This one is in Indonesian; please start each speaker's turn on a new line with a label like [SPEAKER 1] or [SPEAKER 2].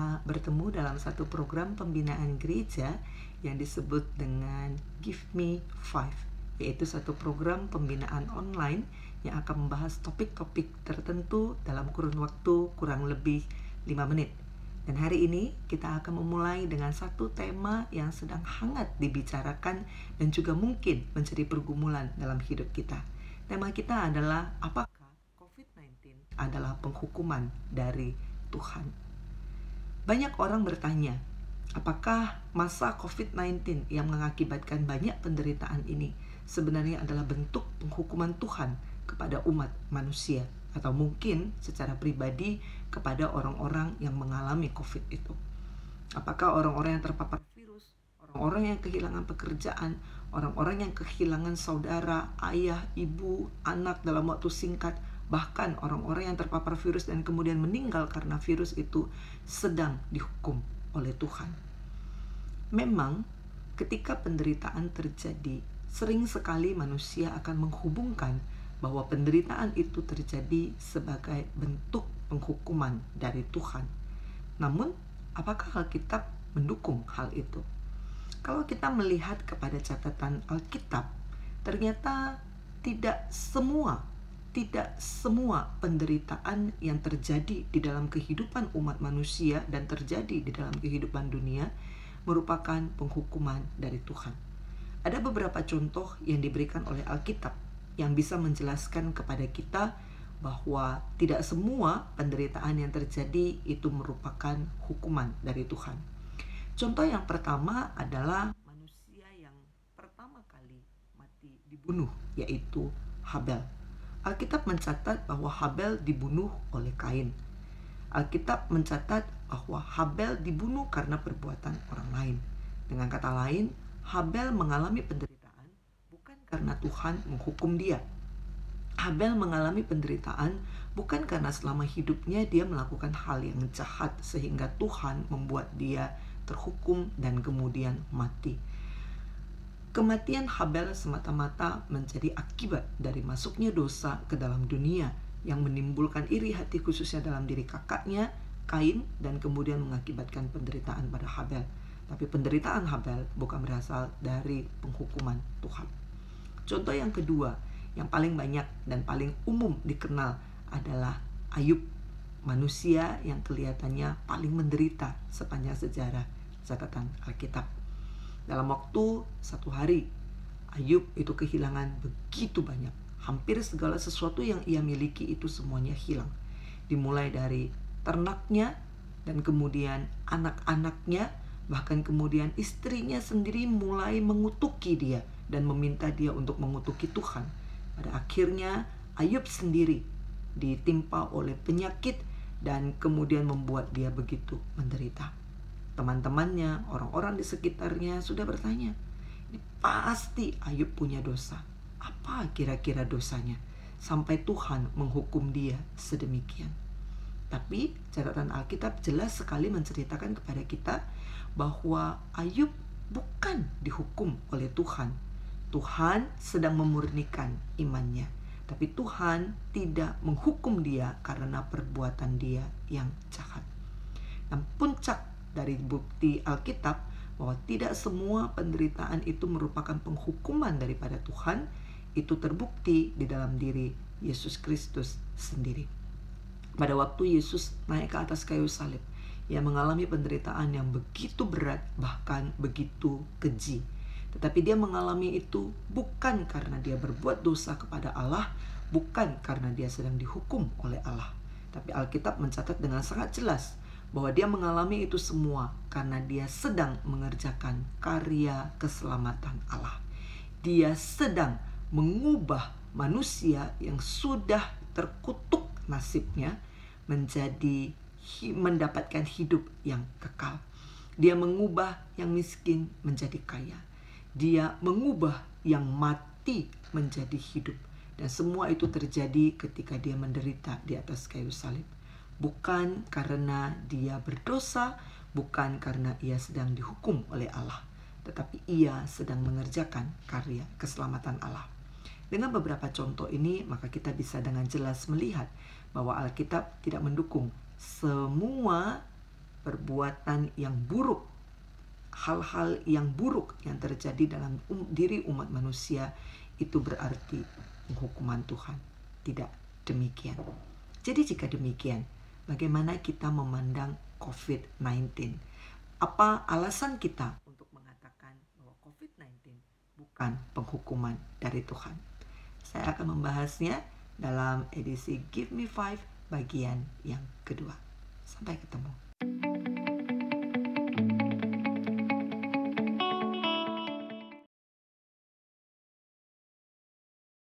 [SPEAKER 1] kita bertemu dalam satu program pembinaan gereja yang disebut dengan Give Me Five, yaitu satu program pembinaan online yang akan membahas topik-topik tertentu dalam kurun waktu kurang lebih 5 menit. Dan hari ini kita akan memulai dengan satu tema yang sedang hangat dibicarakan dan juga mungkin menjadi pergumulan dalam hidup kita. Tema kita adalah, apakah COVID-19 adalah penghukuman dari Tuhan? Banyak orang bertanya, apakah masa COVID-19 yang mengakibatkan banyak penderitaan ini sebenarnya adalah bentuk penghukuman Tuhan kepada umat manusia, atau mungkin secara pribadi kepada orang-orang yang mengalami COVID itu? Apakah orang-orang yang terpapar virus, orang-orang yang kehilangan pekerjaan, orang-orang yang kehilangan saudara, ayah, ibu, anak dalam waktu singkat, bahkan orang-orang yang terpapar virus dan kemudian meninggal karena virus itu sedang dihukum oleh Tuhan? Memang ketika penderitaan terjadi, sering sekali manusia akan menghubungkan bahwa penderitaan itu terjadi sebagai bentuk penghukuman dari Tuhan. Namun, apakah Alkitab mendukung hal itu? Kalau kita melihat kepada catatan Alkitab, ternyata tidak semua penderitaan yang terjadi di dalam kehidupan umat manusia dan terjadi di dalam kehidupan dunia merupakan penghukuman dari Tuhan. Ada beberapa contoh yang diberikan oleh Alkitab yang bisa menjelaskan kepada kita bahwa tidak semua penderitaan yang terjadi itu merupakan hukuman dari Tuhan. Contoh yang pertama adalah manusia yang pertama kali mati dibunuh, yaitu Habel. Alkitab mencatat bahwa Habel dibunuh oleh Kain. Alkitab mencatat bahwa Habel dibunuh karena perbuatan orang lain. Dengan kata lain, Habel mengalami penderitaan bukan karena Tuhan menghukum dia. Habel mengalami penderitaan bukan karena selama hidupnya dia melakukan hal yang jahat sehingga Tuhan membuat dia terhukum dan kemudian mati. Kematian Habel semata-mata menjadi akibat dari masuknya dosa ke dalam dunia yang menimbulkan iri hati khususnya dalam diri kakaknya, Kain, dan kemudian mengakibatkan penderitaan pada Habel. Tapi penderitaan Habel bukan berasal dari penghukuman Tuhan. Contoh yang kedua, yang paling banyak dan paling umum dikenal adalah Ayub, manusia yang kelihatannya paling menderita sepanjang sejarah catatan Alkitab. Dalam waktu 1 hari, Ayub itu kehilangan begitu banyak. Hampir segala sesuatu yang ia miliki itu semuanya hilang. Dimulai dari ternaknya, dan kemudian anak-anaknya, bahkan kemudian istrinya sendiri mulai mengutuki dia dan meminta dia untuk mengutuki Tuhan. Pada akhirnya Ayub sendiri ditimpa oleh penyakit dan kemudian membuat dia begitu menderita. Teman-temannya, orang-orang di sekitarnya sudah bertanya, ini pasti Ayub punya dosa. Apa kira-kira dosanya sampai Tuhan menghukum dia sedemikian? Tapi catatan Alkitab jelas sekali menceritakan kepada kita bahwa Ayub bukan dihukum oleh Tuhan. Tuhan sedang memurnikan imannya, tapi Tuhan tidak menghukum dia karena perbuatan dia yang jahat. Dan puncak dari bukti Alkitab bahwa tidak semua penderitaan itu merupakan penghukuman daripada Tuhan, itu terbukti di dalam diri Yesus Kristus sendiri. Pada waktu Yesus naik ke atas kayu salib, ia mengalami penderitaan yang begitu berat, bahkan begitu keji. Tetapi dia mengalami itu bukan karena dia berbuat dosa kepada Allah, bukan karena dia sedang dihukum oleh Allah. Tapi Alkitab mencatat dengan sangat jelas bahwa dia mengalami itu semua karena dia sedang mengerjakan karya keselamatan Allah. Dia sedang mengubah manusia yang sudah terkutuk nasibnya menjadi mendapatkan hidup yang kekal. Dia mengubah yang miskin menjadi kaya. Dia mengubah yang mati menjadi hidup. Dan semua itu terjadi ketika dia menderita di atas kayu salib. Bukan karena dia berdosa, bukan karena ia sedang dihukum oleh Allah, tetapi ia sedang mengerjakan karya keselamatan Allah. Dengan beberapa contoh ini, maka kita bisa dengan jelas melihat bahwa Alkitab tidak mendukung semua perbuatan yang buruk, hal-hal yang buruk yang terjadi dalam diri umat manusia itu berarti penghukuman Tuhan. Tidak demikian. Jadi jika demikian, bagaimana kita memandang COVID-19? Apa alasan kita untuk mengatakan bahwa COVID-19 bukan penghukuman dari Tuhan? Saya akan membahasnya dalam edisi Give Me Five bagian yang kedua. Sampai ketemu.